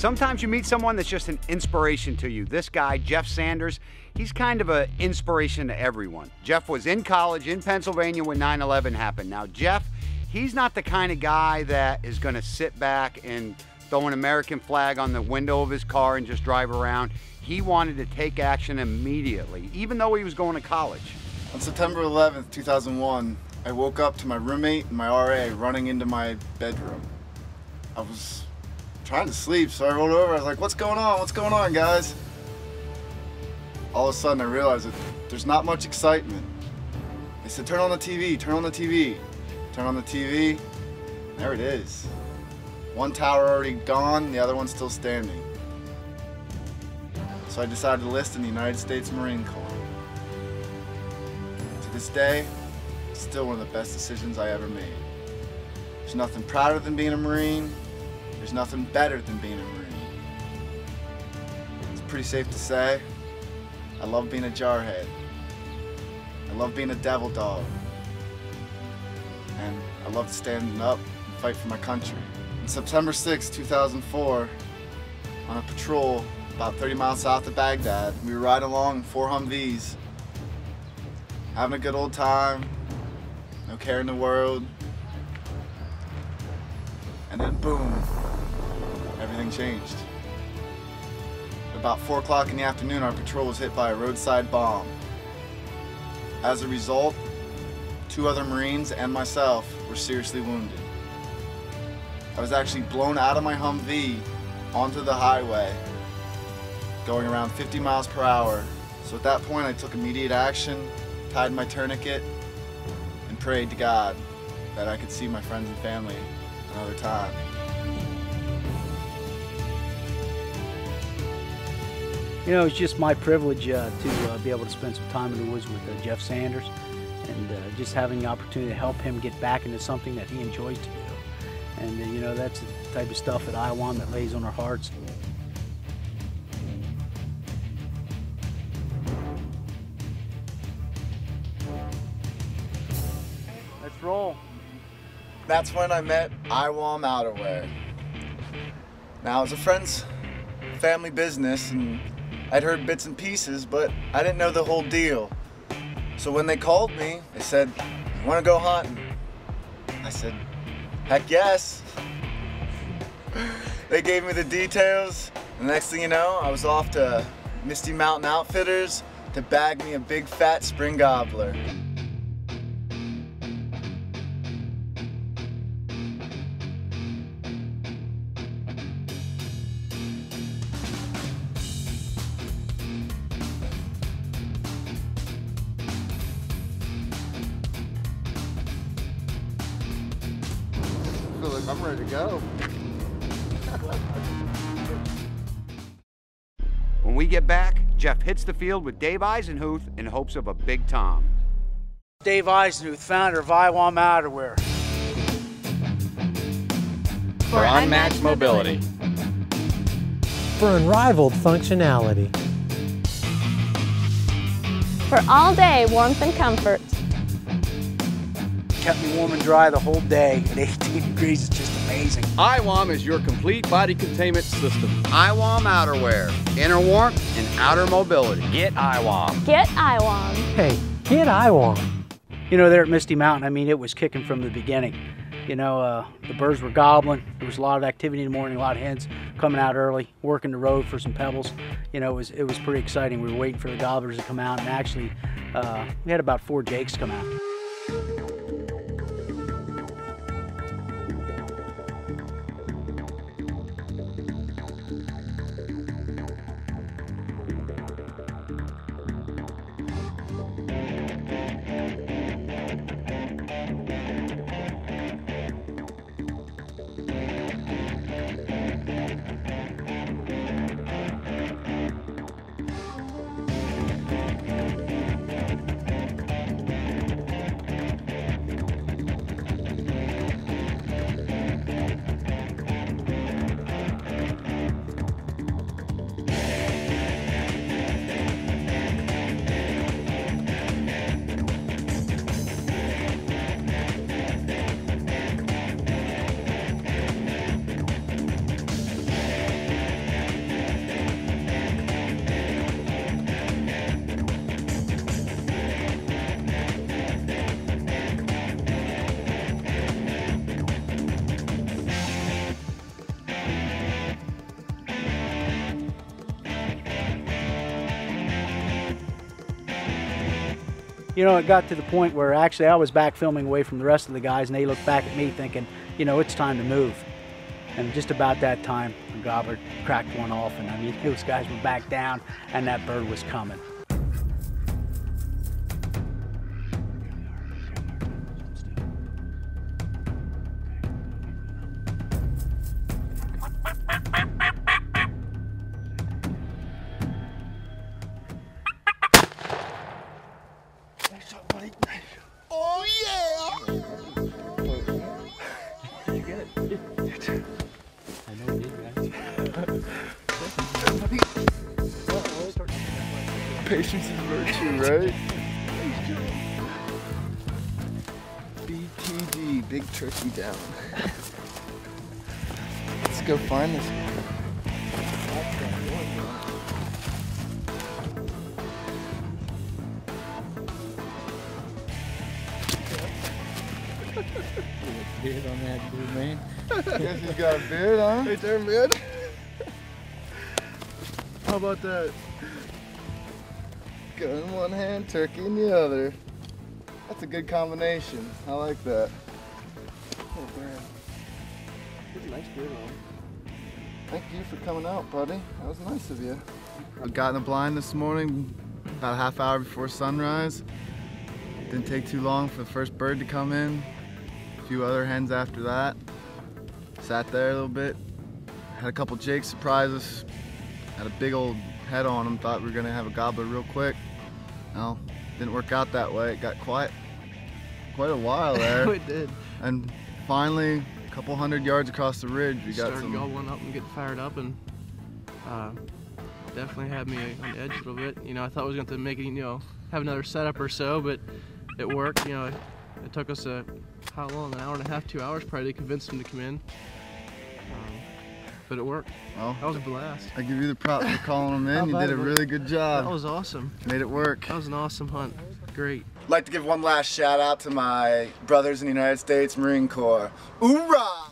Sometimes you meet someone that's just an inspiration to you. This guy, Jeff Sanders, he's kind of an inspiration to everyone. Jeff was in college in Pennsylvania when 9/11 happened. Now, Jeff, he's not the kind of guy that is going to sit back and throw an American flag on the window of his car and just drive around. He wanted to take action immediately, even though he was going to college. On September 11th, 2001, I woke up to my roommate and my RA running into my bedroom. I was trying to sleep, so I rolled over. I was like, what's going on? What's going on, guys? All of a sudden, I realized that there's not much excitement. They said, turn on the TV, turn on the TV. Turn on the TV, there it is. One tower already gone, the other one's still standing. So I decided to enlist in the United States Marine Corps. To this day, it's still one of the best decisions I ever made. There's nothing prouder than being a Marine. There's nothing better than being a Marine. It's pretty safe to say, I love being a jarhead. I love being a devil dog. And I love standing up and fight for my country. On September 6, 2004, on a patrol about 30 miles south of Baghdad, we were riding along in 4 Humvees, having a good old time, no care in the world, and then boom, everything changed. About 4 o'clock in the afternoon, our patrol was hit by a roadside bomb. As a result, 2 other Marines and myself were seriously wounded. I was actually blown out of my Humvee onto the highway, going around 50 miles per hour. So at that point, I took immediate action, tied my tourniquet, and prayed to God that I could see my friends and family another time. You know, it's just my privilege to be able to spend some time in the woods with Jeff Sanders, and just having the opportunity to help him get back into something that he enjoys to do. And you know, that's the type of stuff at IWOM that lays on our hearts. Let's roll. That's when I met IWOM Outerwear. Now, it was a friend's family business, and I'd heard bits and pieces, but I didn't know the whole deal. So when they called me, they said, "You want to go hunting?" I said, "Heck yes." They gave me the details, and the next thing you know, I was off to Misty Mountain Outfitters to bag me a big fat spring gobbler. I'm ready to go. When we get back, Jeff hits the field with Dave Eisenhuth in hopes of a big tom. Dave Eisenhuth, founder of IWOM Outerwear. For unmatched mobility. For unrivaled functionality. For all-day warmth and comfort. Kept me warm and dry the whole day at 18 degrees. It's just amazing. IWOM is your complete body containment system. IWOM Outerwear, inner warmth and outer mobility. Get IWOM. Get IWOM. Hey, get IWOM. You know, there at Misty Mountain, I mean, it was kicking from the beginning. You know, the birds were gobbling. There was a lot of activity in the morning, a lot of hens coming out early, working the road for some pebbles. You know, it was pretty exciting. We were waiting for the gobblers to come out, and actually, we had about 4 jakes come out. You know, it got to the point where actually I was back filming away from the rest of the guys, and they looked back at me thinking, you know, it's time to move. And just about that time, the gobbler cracked one off, and I mean, those guys were back down, and that bird was coming. Oh yeah! Did you get it? I know you did, guys. Patience is virtue, right? BTG, big turkey down. Let's go find this guy. Beard on that dude, man. Guess he's got a beard, huh? Right there, man. How about that? Gun in one hand, turkey in the other. That's a good combination. I like that. Oh man. That's a nice beard on. Thank you for coming out, buddy. That was nice of you. I got in the blind this morning about a half hour before sunrise. Didn't take too long for the first bird to come in. A few other hens after that. Sat there a little bit. Had a couple jakes surprise us. Had a big old head on them. Thought we were gonna have a gobbler real quick. No, didn't work out that way. It got quite a while there. It did. And finally, a couple hundred yards across the ridge, we got Started gobbling up and getting fired up, and definitely had me on the edge a little bit. You know, I thought I was going to make it, you know, have another setup or so, but it worked. You know, it took us how long? An hour and a half, 2 hours probably to convince them to come in. But it worked. Well, that was a blast. I give you the props for calling them in. You did a really good job. That was awesome. Made it work. That was an awesome hunt. Great. I'd like to give one last shout out to my brothers in the United States Marine Corps. Hoorah!